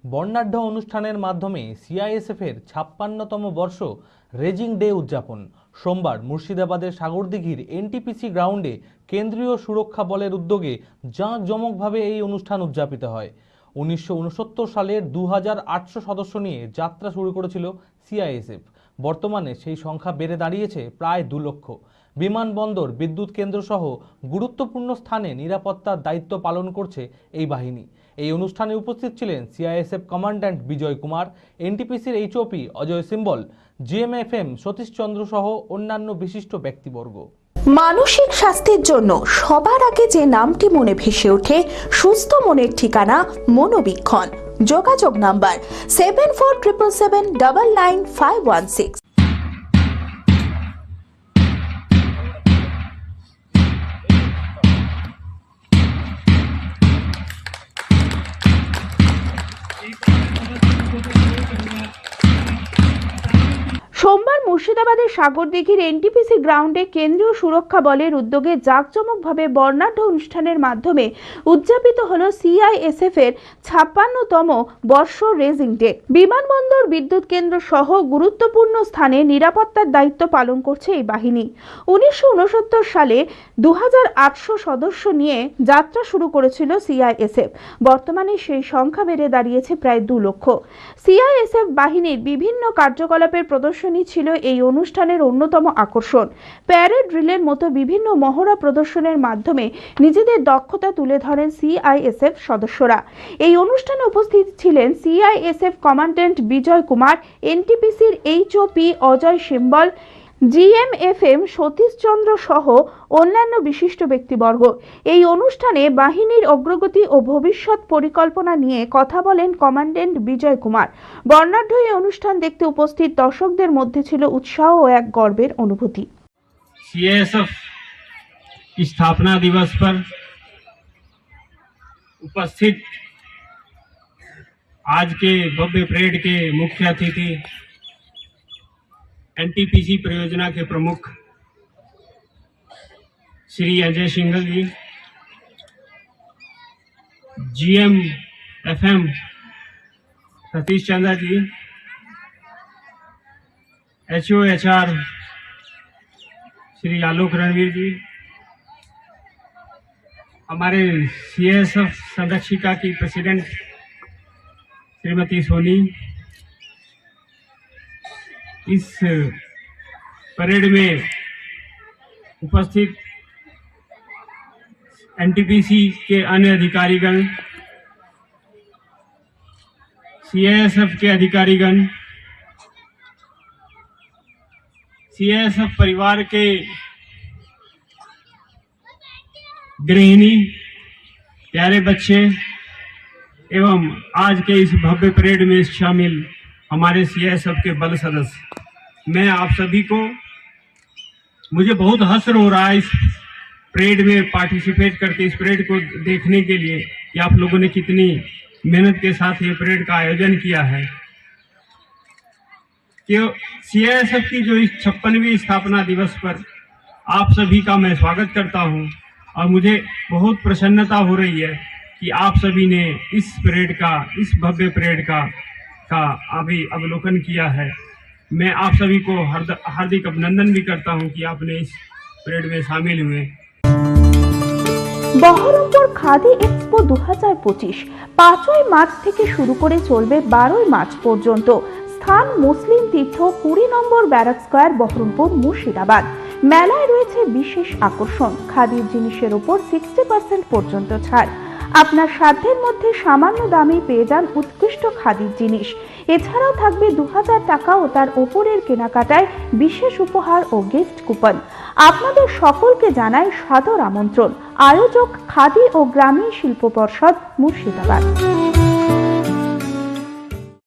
বর্ণাঢ্য অনুষ্ঠানের মাধ্যমে সিআইএসএফের ৫৬তম বর্ষ রেজিং ডে উদযাপন। সোমবার মুর্শিদাবাদের সাগরদিঘির এনটিপিসি গ্রাউন্ডে কেন্দ্রীয় সুরক্ষা বলের উদ্যোগে জাঁকজমকভাবে এই অনুষ্ঠান উদযাপিত হয়। ১৯৬৯ সালের ২৮০০ সদস্য নিয়ে যাত্রা শুরু করেছিল সিআইএসএফ। বর্তমানে সেই সংখ্যা বেড়ে দাঁড়িয়েছে প্রায় ২ লক্ষ। বিমানবন্দর, বিদ্যুৎ কেন্দ্র সহ গুরুত্বপূর্ণ স্থানে নিরাপত্তার দায়িত্ব পালন করছে এই বাহিনী। এই অনুষ্ঠানে উপস্থিত ছিলেন সিআইএসএফ কমান্ড্যান্ট বিজয় কুমার, এনটিপিসির এইচওপি অজয় সিম্বল, জিএমএফএম সতীশ চন্দ্র সহ অন্যান্য বিশিষ্ট ব্যক্তিবর্গ। মানসিক স্বাস্থ্যের জন্য সবার আগে যে নামটি মনে ভেসে ওঠে, সুস্থ মনের ঠিকানা মনোবীক্ষণ। যোগাযোগ নাম্বার 7477799516। সোমবার মুর্শিদাবাদের সাগরদিঘির এনটিপিসি গ্রাউন্ডে কেন্দ্রীয় সুরক্ষা বলের উদ্যোগে জাঁকজমকভাবে বর্ণাঢ্য অনুষ্ঠানের মাধ্যমে উদযাপিত হল সিআইএসএফ এর ৫৬তম বর্ষ রেজিং ডে। বিমানবন্দর, বিদ্যুৎ কেন্দ্র সহ গুরুত্বপূর্ণ স্থানে নিরাপত্তার দায়িত্ব পালন করছে এই বাহিনী। ১৯৬৯ সালে ২৮০০ সদস্য নিয়ে যাত্রা শুরু করেছিল সিআইএসএফ। বর্তমানে সেই সংখ্যা বেড়ে দাঁড়িয়েছে প্রায় ২ লক্ষ। সিআইএসএফ বাহিনীর বিভিন্ন কার্যকলাপের প্রদর্শনী ছিল এই অনুষ্ঠানের অন্যতম আকর্ষণ। প্যারেড ড্রিলের মতো বিভিন্ন মহড়া প্রদর্শনের মাধ্যমে নিজেদের দক্ষতা তুলে ধরেন সিআইএসএফ সদস্যরা। এই অনুষ্ঠানে উপস্থিত ছিলেন সিআইএসএফ কমান্ড্যান্ট বিজয় কুমার, এনটিপিসির এইচওপি অজয় সিম্বল, জিএমএফএম সতীশ চন্দ্র সহ অন্যান্য বিশিষ্ট ব্যক্তিবর্গ। এই অনুষ্ঠানে বাহিনীর অগ্রগতি ও ভবিষ্যৎ পরিকল্পনা নিয়ে কথা বলেন কমান্ড্যান্ট বিজয় কুমার। বর্ণাঢ্য এই অনুষ্ঠান দেখতে উপস্থিত দর্শকদের মধ্যে ছিল উৎসাহ ও এক গর্বের অনুভূতি। सीआईएसएफ स्थापना दिवस पर उपस्थित आज के भव्य परेड के मुख्य अतिथि एनटीपीसी परियोजना के प्रमुख श्री अजय सिंघल जी, जीएमएफएम सतीश चंद्र जी, एचओएचआर श्री आलोक रणवीर जी, हमारे सीआईएसएफ संरक्षिका की प्रेसिडेंट श्रीमती सोनी, इस परेड में उपस्थित एनटीपीसी के अन्य अधिकारीगण, सीआईएसएफ के अधिकारीगण, सीआईएसएफ परिवार के गृहिणी, प्यारे बच्चे एवं आज के इस भव्य परेड में शामिल हमारे सीआईएसएफ के बल सदस्य, मैं आप सभी को, मुझे बहुत हर्ष हो रहा है इस परेड में पार्टिसिपेट करके, इस परेड को देखने के लिए कि आप लोगों ने कितनी मेहनत के साथ ये परेड का आयोजन किया है। कि सीआईएसएफ की जो इस 56वीं स्थापना दिवस पर आप सभी का मैं स्वागत करता हूं और मुझे बहुत प्रसन्नता हो रही है कि आप सभी ने इस परेड का, इस भव्य परेड का अभी अवलोकन किया है। मैं आप सभी को हार्दिक अभिनंदन भी करता हूं कि आपने इस परेड में शामिल हुए। বহরমপুর খাদি এক্সপো ২০২৫ ৫ই মার্চ থেকে শুরু করে চলবে ১২ই মার্চ পর্যন্ত। স্থান মুসলিম তীর্থ, ২০ নম্বর ব্যারাক স্কয়ার, বহরমপুর, মুর্শিদাবাদ। মেলায় রয়েছে বিশেষ আকর্ষণ, খাদির জিনিসের উপর 60% পর্যন্ত ছাড়। আপনার সাধ্যের মধ্যে সামান্য দামে পেয়ে যান উৎকৃষ্ট খাদির জিনিস। এছাড়াও থাকবে ২০০০ টাকা ও তার ওপরের কেনাকাটায় বিশেষ উপহার ও গিফট কুপন। আপনাদের সকলকে জানাই সাদর আমন্ত্রণ। আয়োজক খাদি ও গ্রামীণ শিল্প পর্ষদ, মুর্শিদাবাদ।